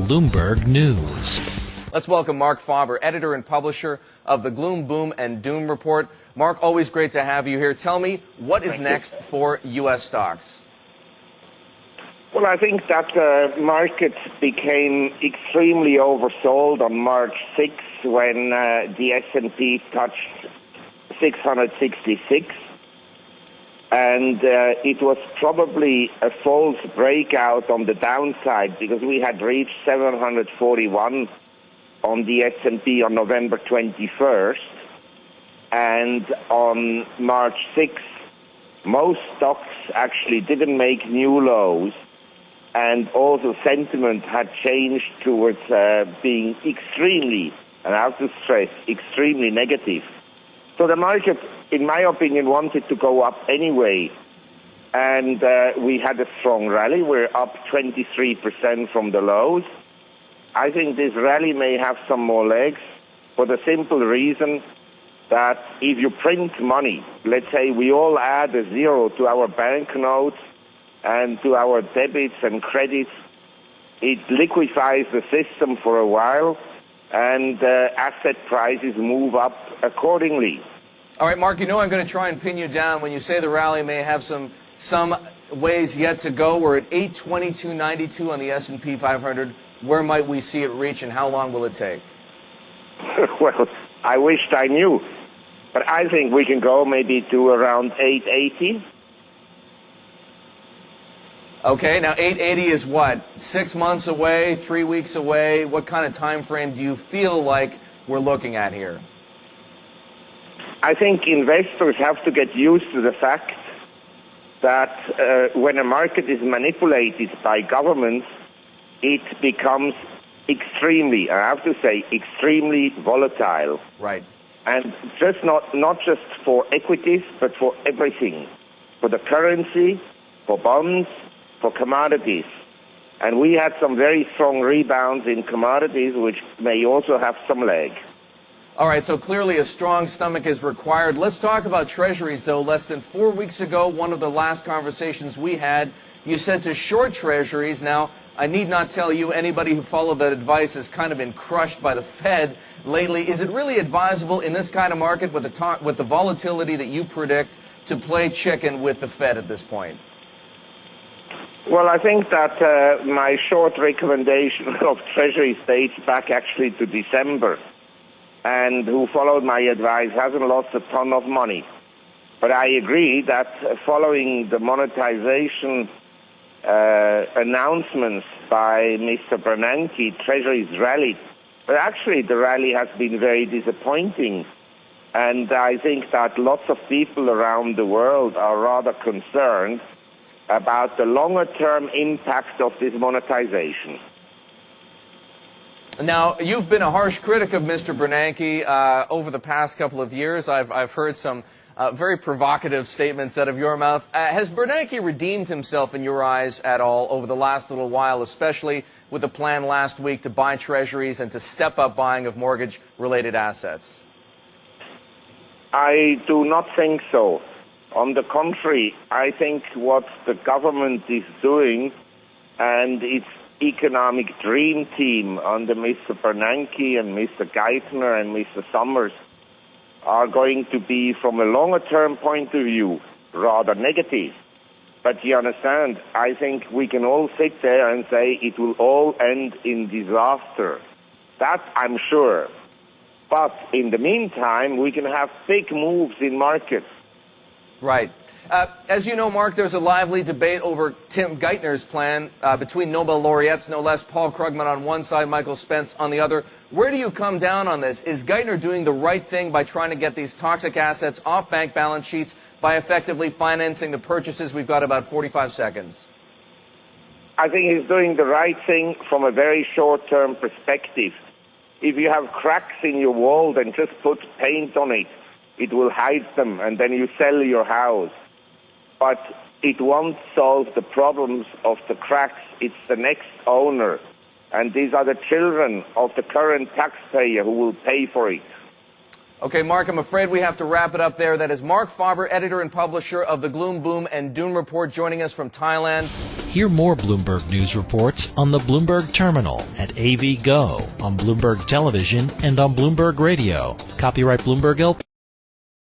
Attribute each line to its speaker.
Speaker 1: Bloomberg News.
Speaker 2: Let's welcome Marc Faber, editor and publisher of the Gloom, Boom, and Doom Report. Marc, always great to have you here. Tell me, what is next for U.S. stocks?
Speaker 3: Well, I think that markets became extremely oversold on March 6th when the S&P touched 666. And it was probably a false breakout on the downside because we had reached 741 on the S&P on November 21st. And on March 6th, most stocks actually didn't make new lows. And also sentiment had changed towards being extremely, and I have to stress, extremely negative. So the market, in my opinion, wanted to go up anyway. And we had a strong rally. We're up 23% from the lows. I think this rally may have some more legs for the simple reason that if you print money, let's say we all add a zero to our banknotes and to our debits and credits, it liquefies the system for a while, and asset prices move up accordingly.
Speaker 2: All right, Marc, you know I'm going to try and pin you down. When you say the rally may have some ways yet to go, we're at 822.92 on the S&P 500. Where might we see it reach, and how long will it take?
Speaker 3: Well, I wished I knew, but I think we can go maybe to around 880.
Speaker 2: Okay, now 880 is what? 6 months away, 3 weeks away? What kind of time frame do you feel like we're looking at here?
Speaker 3: I think investors have to get used to the fact that when a market is manipulated by governments, it becomes extremely, I have to say, extremely volatile.
Speaker 2: Right.
Speaker 3: And just not just for equities, but for everything. For the currency, for bonds, for commodities. And we had some very strong rebounds in commodities, which may also have some leg.
Speaker 2: All right, so clearly a strong stomach is required. Let's talk about treasuries, though. Less than 4 weeks ago, one of the last conversations we had, you said to short treasuries. Now, I need not tell you, anybody who followed that advice has kind of been crushed by the Fed lately. Is it really advisable in this kind of market with the volatility that you predict to play chicken with the Fed at this point?
Speaker 3: Well, I think that my short recommendation of treasuries dates back actually to December. And who followed my advice hasn't lost a ton of money. But I agree that following the monetization announcements by Mr. Bernanke, treasuries rallied. But actually the rally has been very disappointing. And I think that lots of people around the world are rather concerned about the longer-term impact of this monetization.
Speaker 2: Now, you've been a harsh critic of Mr. Bernanke over the past couple of years. I've heard some very provocative statements out of your mouth. Has Bernanke redeemed himself in your eyes at all over the last little while, especially with the plan last week to buy treasuries and to step up buying of mortgage-related assets?
Speaker 3: I do not think so. On the contrary, I think what the government is doing and its economic dream team under Mr. Bernanke and Mr. Geithner and Mr. Summers are going to be, from a longer-term point of view, rather negative. But you understand, I think we can all sit there and say it will all end in disaster. That I'm sure. But in the meantime, we can have big moves in markets.
Speaker 2: Right. As you know, Marc, there's a lively debate over Tim Geithner's plan between Nobel laureates, no less, Paul Krugman on one side, Michael Spence on the other. Where do you come down on this? Is Geithner doing the right thing by trying to get these toxic assets off bank balance sheets by effectively financing the purchases? We've got about 45 seconds.
Speaker 3: I think he's doing the right thing from a very short-term perspective. If you have cracks in your wall, then just put paint on it. It will hide them, and then you sell your house. But it won't solve the problems of the cracks. It's the next owner. And these are the children of the current taxpayer who will pay for it.
Speaker 2: Okay, Marc, I'm afraid we have to wrap it up there. That is Marc Faber, editor and publisher of the Gloom, Boom, and Doom Report, joining us from Thailand.
Speaker 1: Hear more Bloomberg News reports on the Bloomberg Terminal, at AV Go, on Bloomberg Television, and on Bloomberg Radio. Copyright Bloomberg LP.